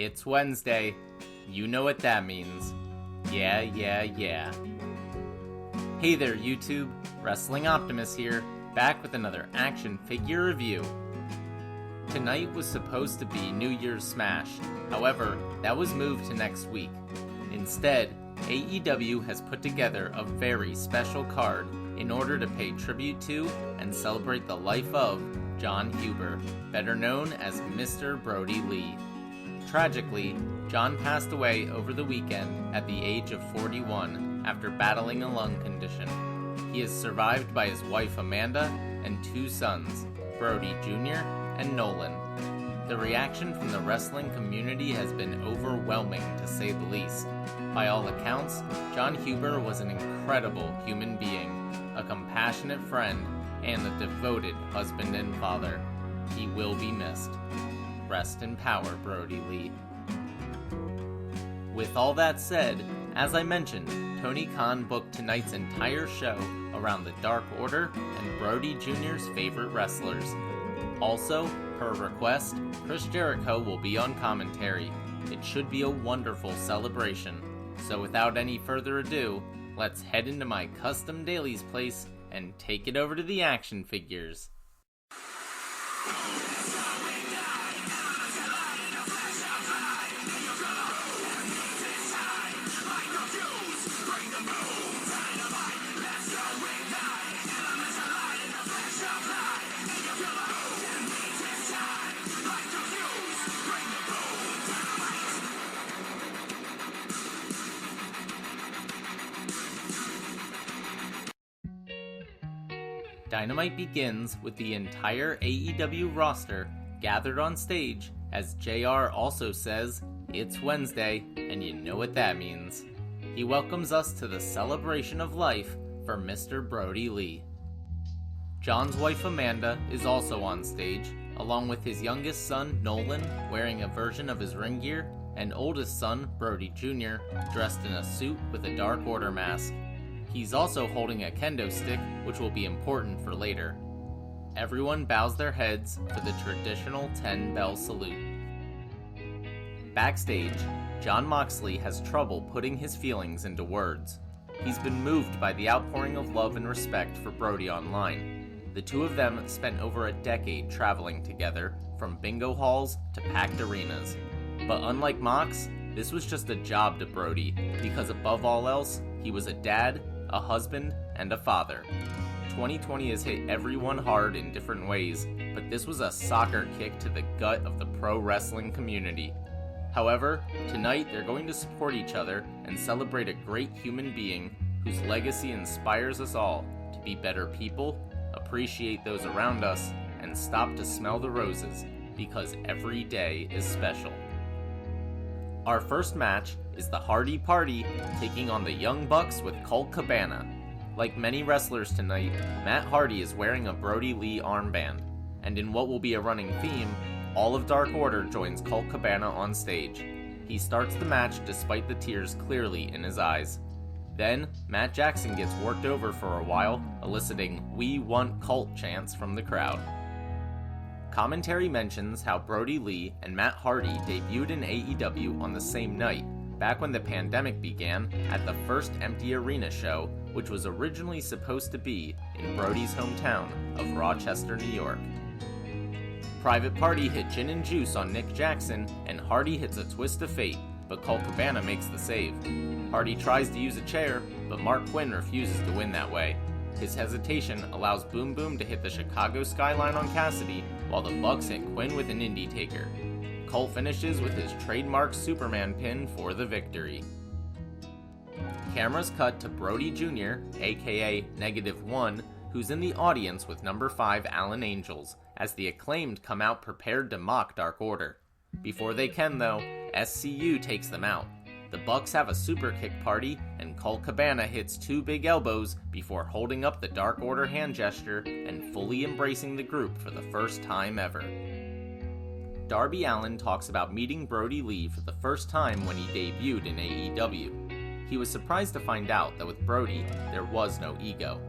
It's Wednesday. You know what that means. Yeah. Hey there, YouTube. Wrestling Optimus here, back with another action figure review. Tonight was supposed to be New Year's Smash. However, that was moved to next week. Instead, AEW has put together a very special card in order to pay tribute to and celebrate the life of Jon Huber, better known as Mr. Brodie Lee. Tragically, Jon passed away over the weekend at the age of 41 after battling a lung condition. He is survived by his wife Amanda and two sons, Brodie Jr. and Nolan. The reaction from the wrestling community has been overwhelming, to say the least. By all accounts, Jon Huber was an incredible human being, a compassionate friend, and a devoted husband and father. He will be missed. Rest in power, Brodie Lee. With all that said, as I mentioned, Tony Khan booked tonight's entire show around the Dark Order and Brodie Jr.'s favorite wrestlers. Also, per request, Chris Jericho will be on commentary. It should be a wonderful celebration. So without any further ado, let's head into my custom dailies place and take it over to the action figures. Dynamite begins with the entire AEW roster gathered on stage as JR also says, "It's Wednesday, and you know what that means." He welcomes us to the celebration of life for Mr. Brodie Lee. Jon's wife Amanda is also on stage, along with his youngest son Nolan wearing a version of his ring gear, and oldest son Brodie Jr. dressed in a suit with a Dark Order mask. He's also holding a kendo stick, which will be important for later. Everyone bows their heads for the traditional 10-bell salute. Backstage, Jon Moxley has trouble putting his feelings into words. He's been moved by the outpouring of love and respect for Brodie online. The two of them spent over a decade traveling together, from bingo halls to packed arenas. But unlike Mox, this was just a job to Brodie, because above all else, he was a dad, a husband, and a father. 2020 has hit everyone hard in different ways, but this was a soccer kick to the gut of the pro wrestling community. However, tonight they're going to support each other and celebrate a great human being whose legacy inspires us all to be better people, appreciate those around us, and stop to smell the roses, because every day is special. Our first match is the Hardy Party taking on the Young Bucks with Colt Cabana. Like many wrestlers tonight, Matt Hardy is wearing a Brodie Lee armband, and in what will be a running theme, all of Dark Order joins Colt Cabana on stage. He starts the match despite the tears clearly in his eyes. Then, Matt Jackson gets worked over for a while, eliciting "We want Colt" chants from the crowd. Commentary mentions how Brodie Lee and Matt Hardy debuted in AEW on the same night, back when the pandemic began, at the first empty arena show, which was originally supposed to be in Brodie's hometown of Rochester, New York. Private Party hit Gin and Juice on Nick Jackson, and Hardy hits a Twist of Fate, but Colt Cabana makes the save. Hardy tries to use a chair, but Mark Quinn refuses to win that way. His hesitation allows Boom Boom to hit the Chicago skyline on Cassidy, while the Bucks hit Quinn with an Indie Taker. Colt finishes with his trademark Superman pin for the victory. Cameras cut to Brodie Jr., aka -1, who's in the audience with number 5 Alan Angels, as the Acclaimed come out prepared to mock Dark Order. Before they can though, SCU takes them out. The Bucks have a super kick party, and Colt Cabana hits 2 big elbows before holding up the Dark Order hand gesture and fully embracing the group for the first time ever. Darby Allin talks about meeting Brodie Lee for the first time when he debuted in AEW. He was surprised to find out that with Brodie, there was no ego.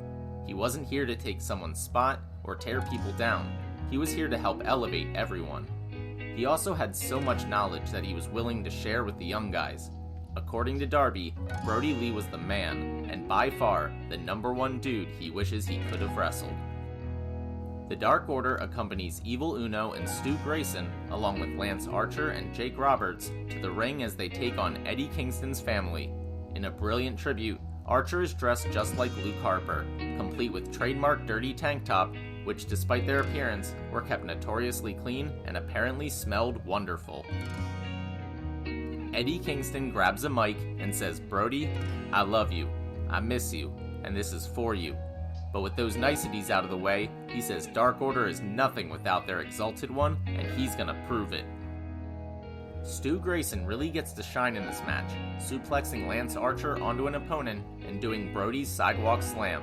He wasn't here to take someone's spot or tear people down. He was here to help elevate everyone. He also had so much knowledge that he was willing to share with the young guys. According to Darby, Brodie Lee was the man, and by far, the #1 dude he wishes he could have wrestled. The Dark Order accompanies Evil Uno and Stu Grayson, along with Lance Archer and Jake Roberts, to the ring as they take on Eddie Kingston's family. In a brilliant tribute, Archer is dressed just like Luke Harper, complete with trademark dirty tank top, which despite their appearance, were kept notoriously clean and apparently smelled wonderful. Eddie Kingston grabs a mic and says, "Brodie, I love you, I miss you, and this is for you." But with those niceties out of the way, he says Dark Order is nothing without their Exalted One, and he's gonna prove it. Stu Grayson really gets to shine in this match, suplexing Lance Archer onto an opponent and doing Brodie's sidewalk slam.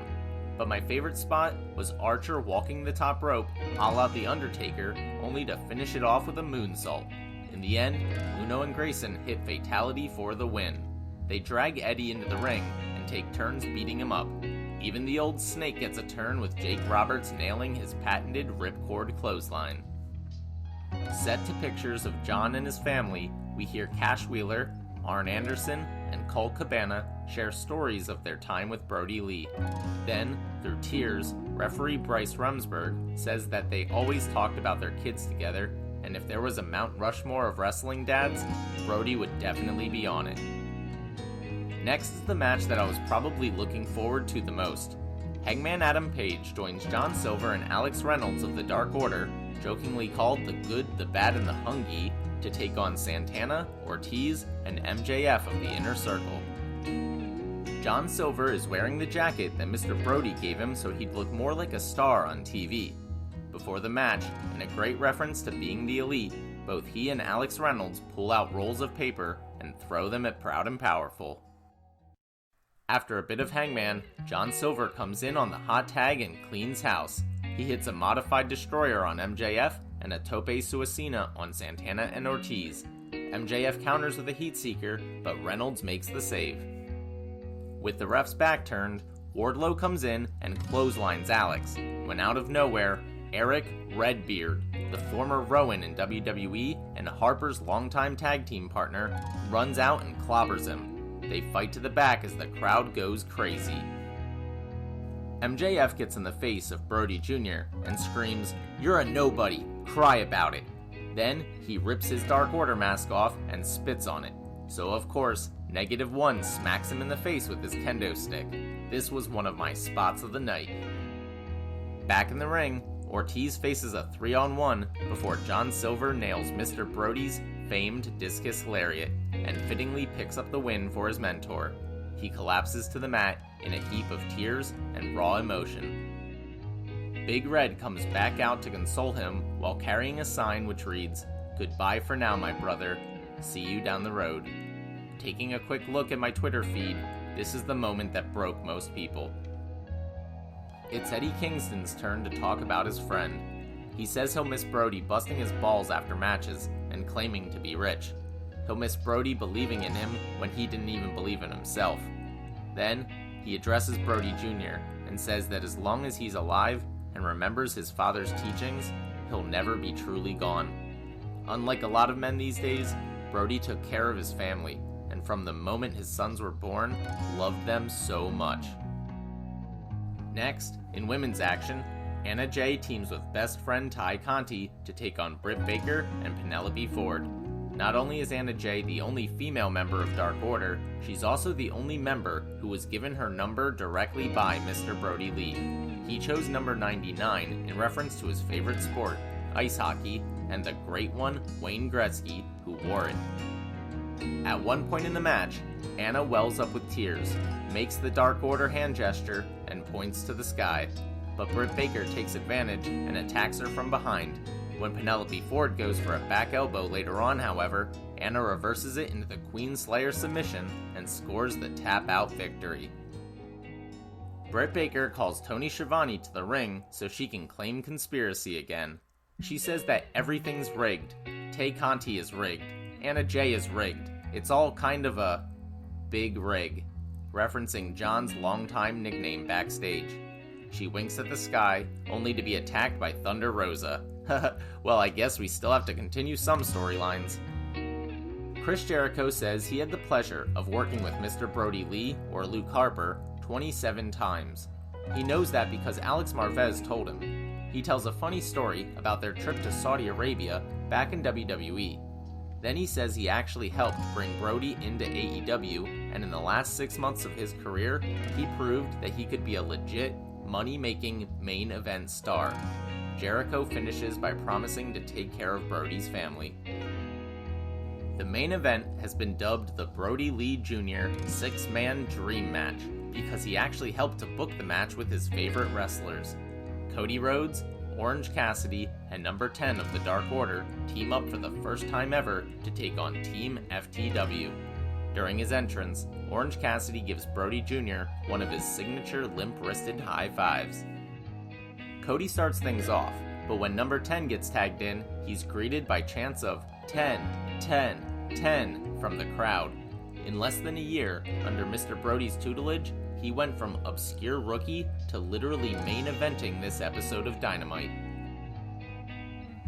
But my favorite spot was Archer walking the top rope, a la The Undertaker, only to finish it off with a moonsault. In the end, Uno and Grayson hit Fatality for the win. They drag Eddie into the ring and take turns beating him up. Even the old snake gets a turn with Jake Roberts nailing his patented ripcord clothesline. Set to pictures of John and his family, we hear Cash Wheeler, Arn Anderson, and Colt Cabana share stories of their time with Brodie Lee. Then, through tears, referee Bryce Rumsberg says that they always talked about their kids together, and if there was a Mount Rushmore of wrestling dads, Brodie would definitely be on it. Next is the match that I was probably looking forward to the most. Hangman Adam Page joins John Silver and Alex Reynolds of the Dark Order, jokingly called the Good, the Bad, and the Hungy, to take on Santana, Ortiz, and MJF of the Inner Circle. John Silver is wearing the jacket that Mr. Brodie gave him so he'd look more like a star on TV. Before the match, in a great reference to being the Elite, both he and Alex Reynolds pull out rolls of paper and throw them at Proud and Powerful. After a bit of Hangman, John Silver comes in on the hot tag and cleans house. He hits a modified destroyer on MJF and a tope suicina on Santana and Ortiz. MJF counters with a heat seeker, but Reynolds makes the save. With the ref's back turned, Wardlow comes in and clotheslines Alex, when out of nowhere, Eric Redbeard, the former Rowan in WWE and Harper's longtime tag team partner, runs out and clobbers him. They fight to the back as the crowd goes crazy. MJF gets in the face of Brodie Jr. and screams, "You're a nobody, cry about it." Then he rips his Dark Order mask off and spits on it. So of course, -1 smacks him in the face with his kendo stick. This was one of my spots of the night. Back in the ring, Ortiz faces a 3-on-1 before John Silver nails Mr. Brodie's famed discus lariat and fittingly picks up the win for his mentor. He collapses to the mat in a heap of tears and raw emotion. Big Red comes back out to console him while carrying a sign which reads, "Goodbye for now, my brother. See you down the road." Taking a quick look at my Twitter feed, this is the moment that broke most people. It's Eddie Kingston's turn to talk about his friend. He says he'll miss Brodie busting his balls after matches and claiming to be rich. He'll miss Brodie believing in him when he didn't even believe in himself. Then, he addresses Brodie Jr. and says that as long as he's alive and remembers his father's teachings, he'll never be truly gone. Unlike a lot of men these days, Brodie took care of his family, and from the moment his sons were born, loved them so much. Next, in women's action, Anna Jay teams with best friend Ty Conti to take on Britt Baker and Penelope Ford. Not only is Anna Jay the only female member of Dark Order, she's also the only member who was given her number directly by Mr. Brodie Lee. He chose number 99 in reference to his favorite sport, ice hockey, and the great one, Wayne Gretzky, who wore it. At one point in the match, Anna wells up with tears, makes the Dark Order hand gesture, and points to the sky. But Britt Baker takes advantage and attacks her from behind. When Penelope Ford goes for a back elbow later on, however, Anna reverses it into the Queen Slayer submission and scores the tap-out victory. Britt Baker calls Tony Schiavone to the ring so she can claim conspiracy again. She says that everything's rigged. Tay Conti is rigged. Anna Jay is rigged. It's all kind of a big rig, referencing John's longtime nickname backstage. She winks at the sky, only to be attacked by Thunder Rosa. Well, I guess we still have to continue some storylines. Chris Jericho says he had the pleasure of working with Mr. Brodie Lee, or Luke Harper, 27 times. He knows that because Alex Marvez told him. He tells a funny story about their trip to Saudi Arabia back in WWE. Then he says he actually helped bring Brodie into AEW, and in the last 6 months of his career, he proved that he could be a legit, money-making main event star. Jericho finishes by promising to take care of Brodie's family. The main event has been dubbed the Brodie Lee Jr. Six-Man Dream Match because he actually helped to book the match with his favorite wrestlers. Cody Rhodes, Orange Cassidy, and number 10 of the Dark Order team up for the first time ever to take on Team FTW. During his entrance, Orange Cassidy gives Brodie Jr. one of his signature limp-wristed high fives. Cody starts things off, but when number 10 gets tagged in, he's greeted by chants of 10, 10, 10 from the crowd. In less than a year, under Mr. Brodie's tutelage, he went from obscure rookie to literally main eventing this episode of Dynamite.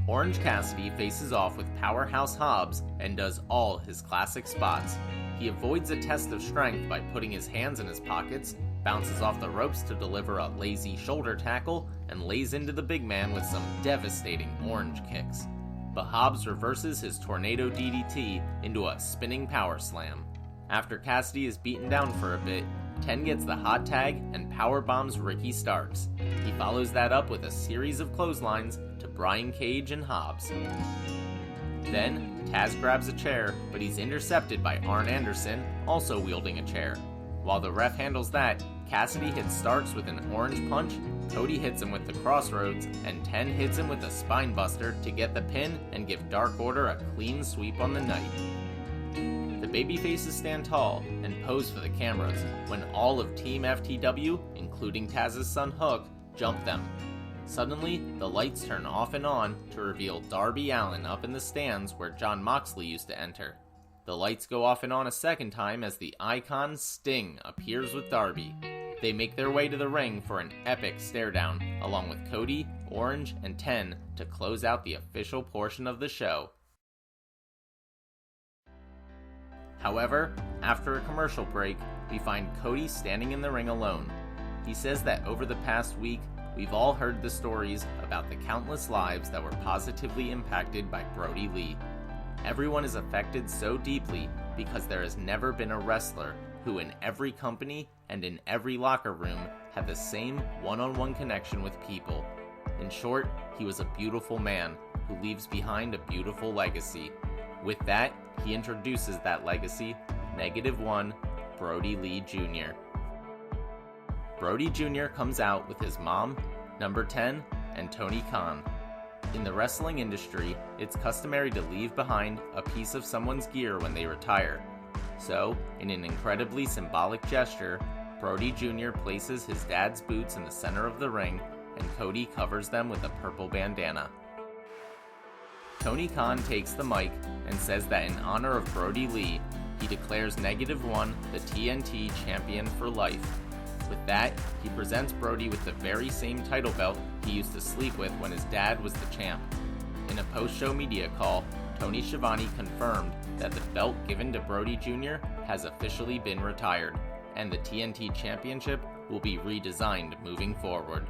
Orange Cassidy faces off with Powerhouse Hobbs and does all his classic spots. He avoids a test of strength by putting his hands in his pockets, bounces off the ropes to deliver a lazy shoulder tackle, and lays into the big man with some devastating orange kicks. But Hobbs reverses his tornado DDT into a spinning power slam. After Cassidy is beaten down for a bit, 10 gets the hot tag and powerbombs Ricky Starks. He follows that up with a series of clotheslines to Brian Cage and Hobbs. Then, Taz grabs a chair, but he's intercepted by Arn Anderson, also wielding a chair. While the ref handles that, Cassidy hits Starks with an orange punch, Cody hits him with the Crossroads, and 10 hits him with a spine buster to get the pin and give Dark Order a clean sweep on the night. The babyfaces stand tall and pose for the cameras when all of Team FTW, including Taz's son Hook, jump them. Suddenly, the lights turn off and on to reveal Darby Allin up in the stands where Jon Moxley used to enter. The lights go off and on a second time as the icon Sting appears with Darby. They make their way to the ring for an epic stare-down, along with Cody, Orange, and 10 to close out the official portion of the show. However, after a commercial break, we find Cody standing in the ring alone. He says that over the past week, we've all heard the stories about the countless lives that were positively impacted by Brodie Lee. Everyone is affected so deeply because there has never been a wrestler who in every company and in every locker room had the same one-on-one connection with people. In short, he was a beautiful man who leaves behind a beautiful legacy. With that, he introduces that legacy, -1, Brodie Lee Jr. Brodie Jr. comes out with his mom, number 10, and Tony Khan. In the wrestling industry, it's customary to leave behind a piece of someone's gear when they retire. So, in an incredibly symbolic gesture, Brodie Jr. places his dad's boots in the center of the ring, and Cody covers them with a purple bandana. Tony Khan takes the mic and says that in honor of Brodie Lee, he declares -1 the TNT champion for life. With that, he presents Brodie with the very same title belt he used to sleep with when his dad was the champ. In a post-show media call, Tony Schiavone confirmed that the belt given to Brodie Jr. has officially been retired, and the TNT Championship will be redesigned moving forward.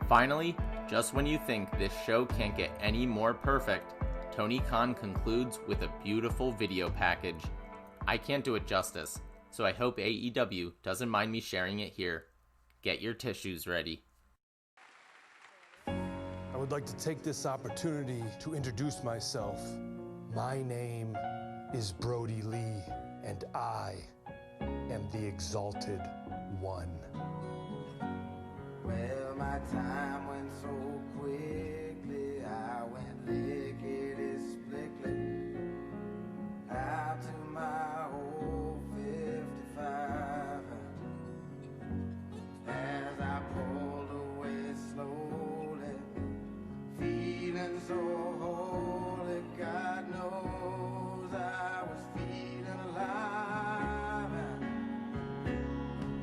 Finally, just when you think this show can't get any more perfect, Tony Khan concludes with a beautiful video package. I can't do it justice, so I hope AEW doesn't mind me sharing it here. Get your tissues ready. I would like to take this opportunity to introduce myself. My name is Brodie Lee, and I am the Exalted One. Well, my time went so quickly, I went lickety-splickly out to my old 55. As I pulled away slowly, feeling so holy, God knows I was feeling alive.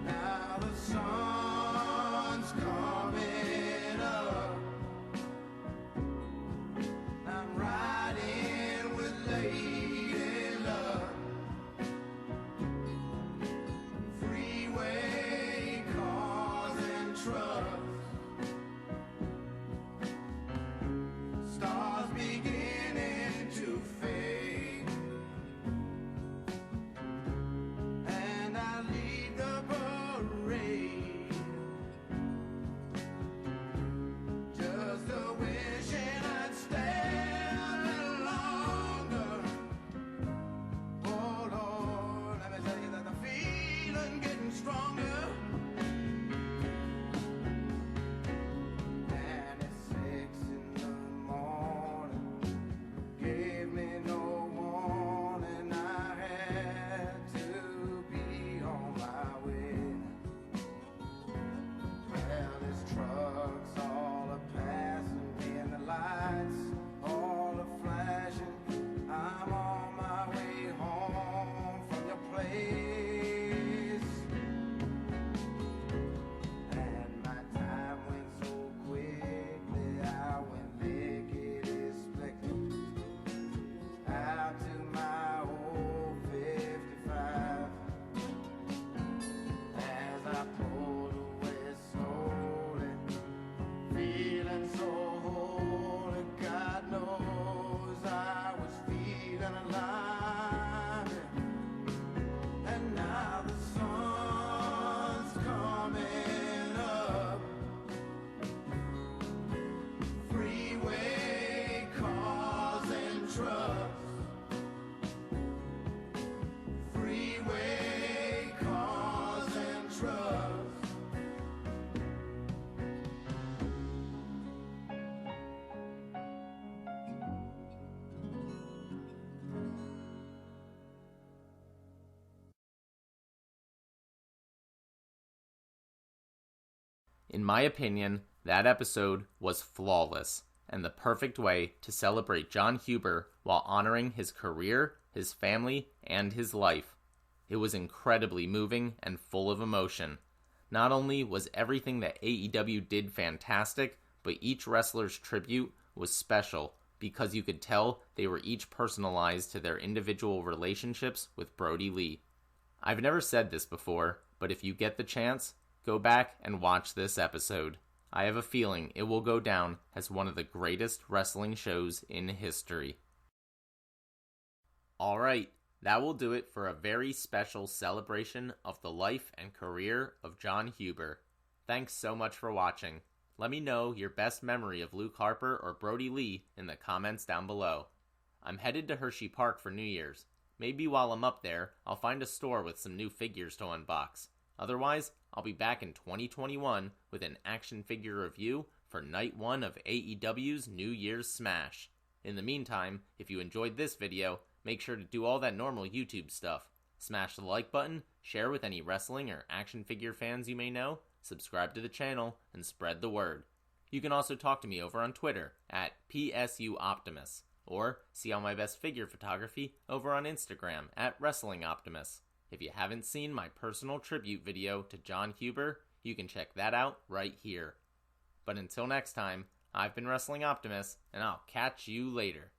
Now the sun's coming up, been alive, and now the sun's coming up. Freeway cars and trucks. Freeway cars and trucks. In my opinion, that episode was flawless and the perfect way to celebrate Jon Huber while honoring his career, his family, and his life. It was incredibly moving and full of emotion. Not only was everything that AEW did fantastic, but each wrestler's tribute was special because you could tell they were each personalized to their individual relationships with Brodie Lee. I've never said this before, but if you get the chance, go back and watch this episode. I have a feeling it will go down as one of the greatest wrestling shows in history. Alright, that will do it for a very special celebration of the life and career of Jon Huber. Thanks so much for watching. Let me know your best memory of Luke Harper or Brodie Lee in the comments down below. I'm headed to Hershey Park for New Year's. Maybe while I'm up there, I'll find a store with some new figures to unbox. Otherwise, I'll be back in 2021 with an action figure review for Night 1 of AEW's New Year's Smash. In the meantime, if you enjoyed this video, make sure to do all that normal YouTube stuff. Smash the like button, share with any wrestling or action figure fans you may know, subscribe to the channel, and spread the word. You can also talk to me over on Twitter at PSUOptimus, or see all my best figure photography over on Instagram at WrestlingOptimus. If you haven't seen my personal tribute video to Jon Huber, you can check that out right here. But until next time, I've been Wrestling Optimus, and I'll catch you later.